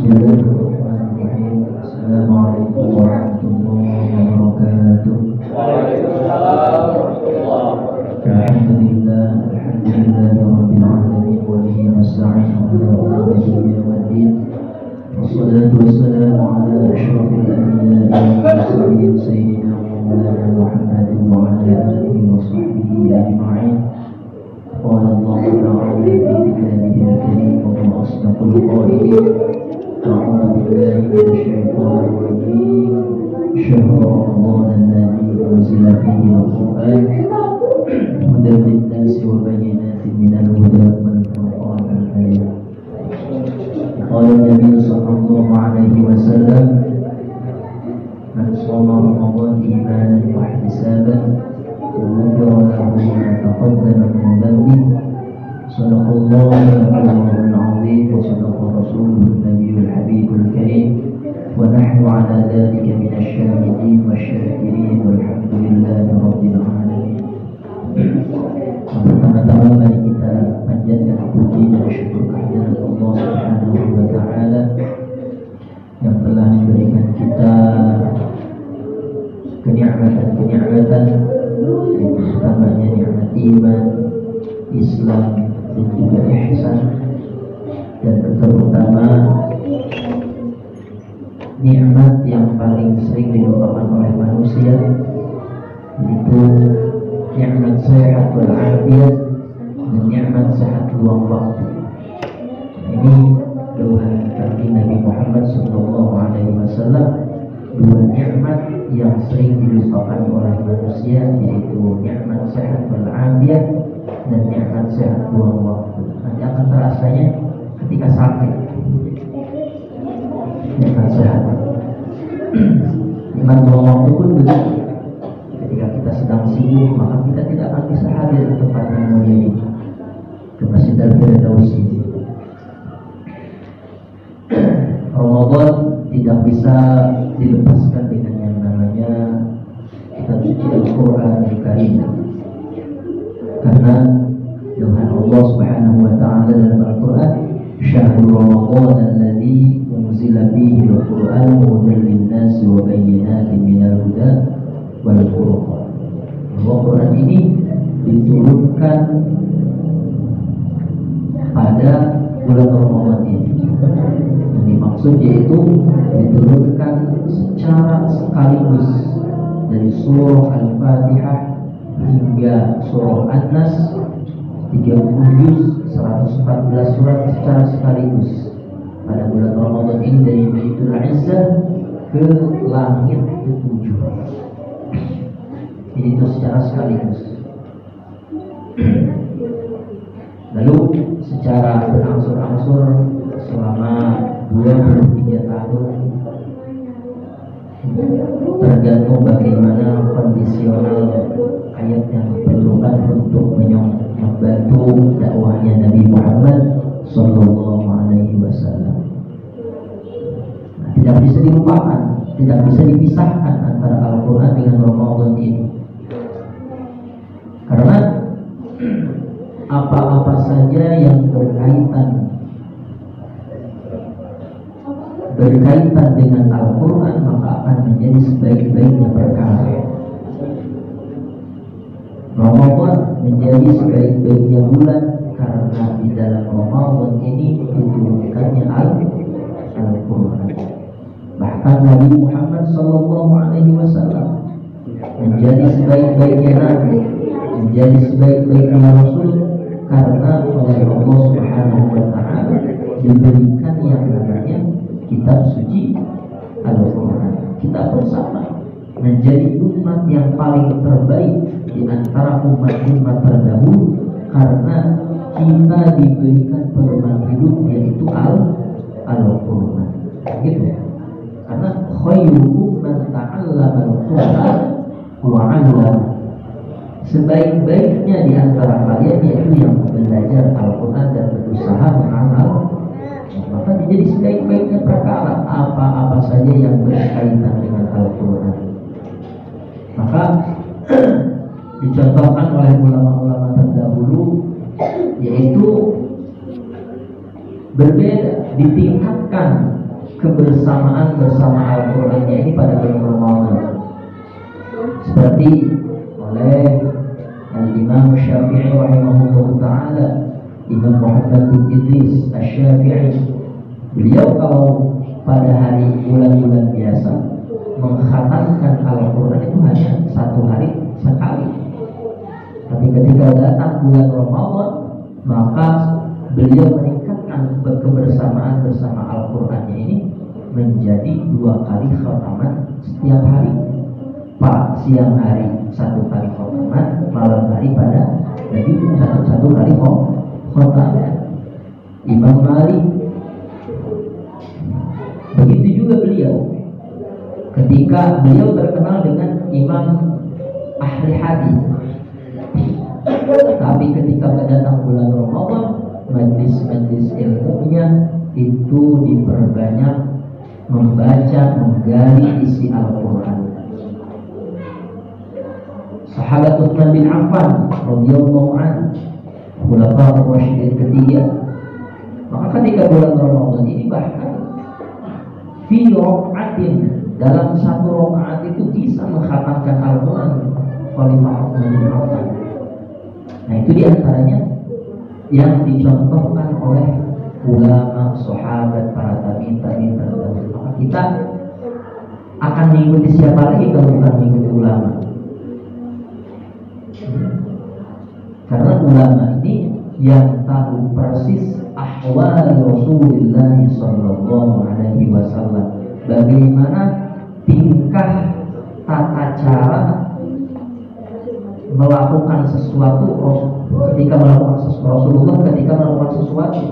Bismillahirrahmanirrahim. Assalamualaikum warahmatullahi wabarakatuh. Waalaikumsalam warahmatullahi wabarakatuh. Alhamdulillah, alhamdulillahirabbil alamin wa bihi nasta'in ala umuri dunya waddin. Wassalatu wassalamu ala asyrafil anbiya'i wal mursalin sayyidina Maulana Muhammadin wa ala alihi wa sahbihi ajma'in. Qala Allah ta'ala fi kitabihil karim wa huwa asdaqul qa'ilin. A'udzu billahi minasyaitonir rajim. Syahrul Ramadan alladzi unzila fihi al-Qur'an hudan lin-nasi wa bayyinatin minal huda wal furqan al-ayat. Qala Nabi sallallahu alaihi wasallam, man shoma Ramadan imanan wa ihtisaban ghufira lahu ma taqaddama min dhanbihi. Sadaqallahu al-azim wa sadaqa rasuluhu an-nabiyyul habibul karim. ونحن على ذلك من الشاهدين والشاكرين والحمد لله رب العالمين. Pertama-tama mari kita panjatkan puji dan syukur kehadirat Allah Subhanahu wa taala yang telah memberikan kita kenikmatan-kenikmatan, yaitu utamanya nikmat iman, Islam dan juga ihsan, dan terutama nikmat yang paling sering dilupakan oleh manusia, yaitu nikmat sehat wal afiat dan nikmat sehat luang waktu. Ini dua kali Nabi Muhammad sallallahu alaihi wasallam, dua nikmat yang sering dilupakan oleh manusia, yaitu nikmat sehat wal afiat dan nikmat sehat luang waktu. Nanti akan terasanya ketika sakit. Nikmat sehat, nikmat luang waktu pun begitu. Ketika kita sedang sibuk, maka kita tidak akan bisa hadir ke tempat yang mulia ini, ke Masjid Al-Firdaus ini. Ramadan tidak bisa dilepaskan dengan yang namanya kitab suci Al-Quran Al-Karim, karena Tuhan Allah Subhanahu wa taala dalam Al-Quran, syahrul Ramadan alladzi unzila fihi al-Qur'an hudan lin-nasi wa bayyinatin minal huda wal furqan. Al-Quran ini diturunkan pada bulan Ramadan ini. Yang dimaksud yaitu diturunkan secara sekaligus dari surah Al-Fatihah hingga surah An-Nas, 30 juz, 114 surat secara sekaligus pada bulan Ramadan ini, dari Baitul Izzah ke langit ke-7. Ini itu secara sekaligus. Lalu secara berangsur-angsur selama 23 tahun, tergantung bagaimana kondisional ayat yang diperlukan untuk membantu dakwahnya Nabi Muhammad sallallahu alaihi wasallam. Tidak bisa dilupakan, tidak bisa dipisahkan antara Al-Quran dengan Ramadan ini, karena apa-apa saja yang berkaitan dengan Al-Quran maka akan menjadi sebaik-baiknya perkara. Ramadan menjadi sebaik-baiknya bulan karena di dalam Ramadan ini diturunkannya Al-Quran. Bahkan Nabi Muhammad sallallahu alaihi wasallam menjadi sebaik-baiknya nabi, menjadi sebaik-baiknya rasul karena oleh Allah Subhanahu wa taala diberikan yang namanya kitab suci Al-Quran. Kita pun sama, menjadi umat yang paling terbaik di antara umat-umat terdahulu karena kita diberikan pedoman hidup, yaitu Al-Quran. Gitu. Karena khairukum man ta'allama al-Quran wa 'allama. Sebaik-baiknya di antara kalian yaitu yang belajar Al-Quran dan berusaha mengamal. Maka menjadi sebaik-baiknya perkara apa-apa saja yang berkaitan dengan Al-Quran. Maka dicontohkan oleh ulama-ulama terdahulu, yaitu berbeda, ditingkatkan kebersamaan bersama Al-Qur'annya ini pada bulan Ramadan. Seperti oleh Al-Imam Syafi'i rahimahullah ta'ala, Imam Muhammad bin Idris Asy-Syafi'i, beliau kalau pada hari bulan-bulan biasa mengkhatamkan Al-Quran itu hanya satu hari sekali. Tapi ketika datang bulan Ramadan, maka beliau meningkatkan kebersamaan bersama Al-Qurannya ini menjadi 2 kali khataman setiap hari. Pak, siang hari 1 kali khataman, malam hari pada jadi satu kali khataman. Imam Malik begitu juga beliau. Ketika beliau terkenal dengan imam ahli hadis, tapi ketika datang bulan Ramadan, majlis-majlis ilmunya itu diperbanyak membaca, menggali isi Al-Quran. Sahabat Utsman bin Affan radhiyallahu anhu, khulafaur rasyidin ketiga, maka ketika bulan Ramadan ini bahkan fi raq'atin, dalam 1 rakaat itu bisa mengkhatamkan Al-Quran Khalifah Utsman bin Affan. Nah, itu diantaranya yang dicontohkan oleh ulama, sahabat, para tabi'in terdahulu. Maka kita akan mengikuti siapa lagi kalau bukan mengikuti ulama? Karena ulama ini yang tahu persis ahwal Rasulullah sallallahu alaihi wasallam, bagaimana tingkah tata cara melakukan sesuatu ketika melakukan sesuatu Rasulullah ketika melakukan sesuatu.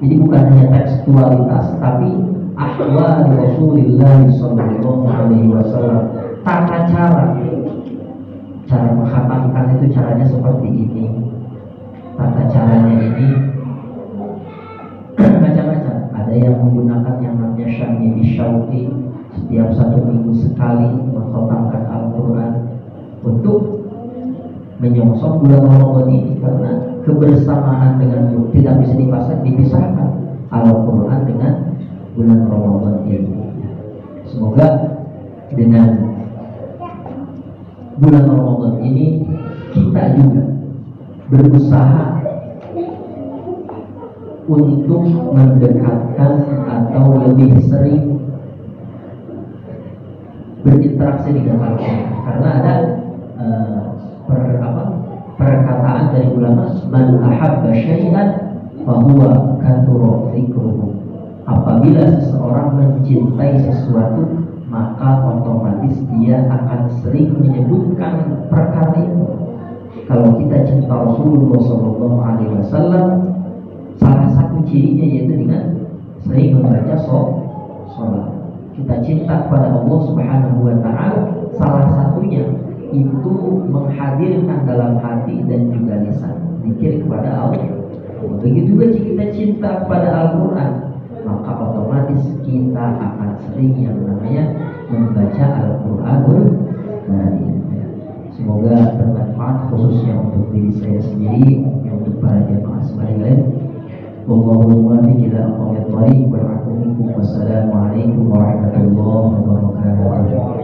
Jadi bukan hanya tekstualitas, tapi ahwal Rasulullah sallallahu alaihi wasallam, tata cara menghatamkan itu caranya seperti ini, tata caranya ini macam-macam. Ada yang menggunakan yang namanya syam'i syauqi, setiap 1 minggu sekali mengkhatamkan Al-Quran untuk menyongsong bulan Ramadan ini, karena kebersamaan dengan tidak bisa dipisahkan Al-Quran dengan bulan Ramadan ini. Semoga dengan bulan Ramadan ini kita juga berusaha untuk mendekatkan atau lebih sering berinteraksi dengan Al-Quran. Karena ada perkataan dari ulama, man ahabba syai'an fahuwa kathura dzikruhu. Apabila seseorang mencintai sesuatu, maka otomatis dia akan sering menyebutkan perkara itu. Kalau kita cinta Rasulullah sallallahu alaihi wasallam, salah satu cirinya yaitu dengan sering membaca sholat. Kita cinta kepada Allah Subhanahu wa ta'ala, salah satunya itu menghadirkan dalam hati dan juga lisan zikir kepada Allah. Begitu juga jika kita cinta kepada Al-Quran, maka otomatis kita akan sering yang namanya membaca Al-Quranul Karim. Semoga bermanfaat, khususnya untuk diri saya sendiri, untuk para jemaah sekalian. Wallahu muwaffiq ila aqwamit thariq wa a'lamukum. Wassalamualaikum warahmatullahi wabarakatuh.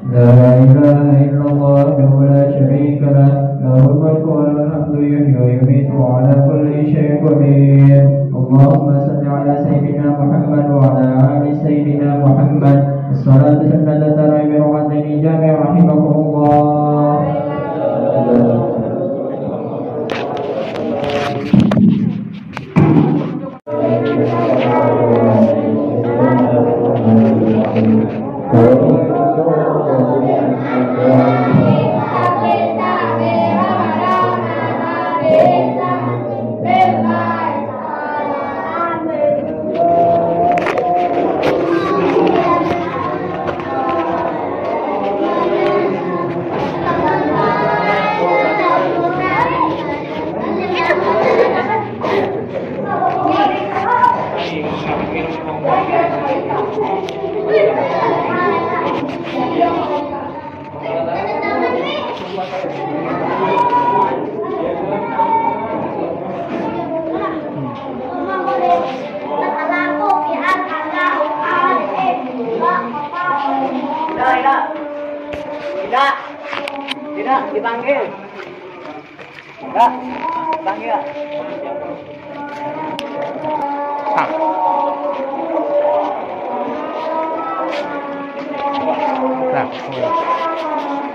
لا إله إلا الله وحده لا شريك له له الملك وله الحمد يحيي ويميت وعلى كل شيء قدير. اللهم صل على سيدنا محمد وعلى آل سيدنا محمد. الصلاة سنة ترى برغة جامع رحمكم الله. Tidak. Tidak dipanggil. Tidak. Dipanggil.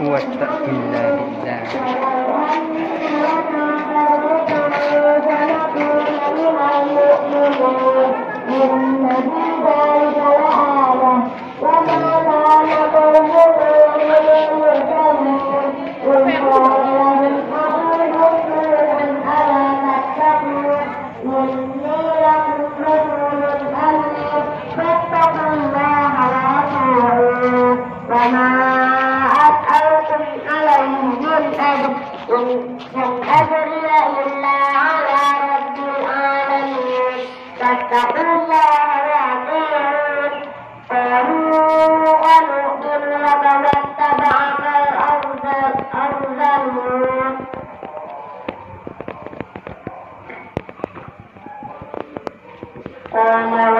quwwata illa billah. Sama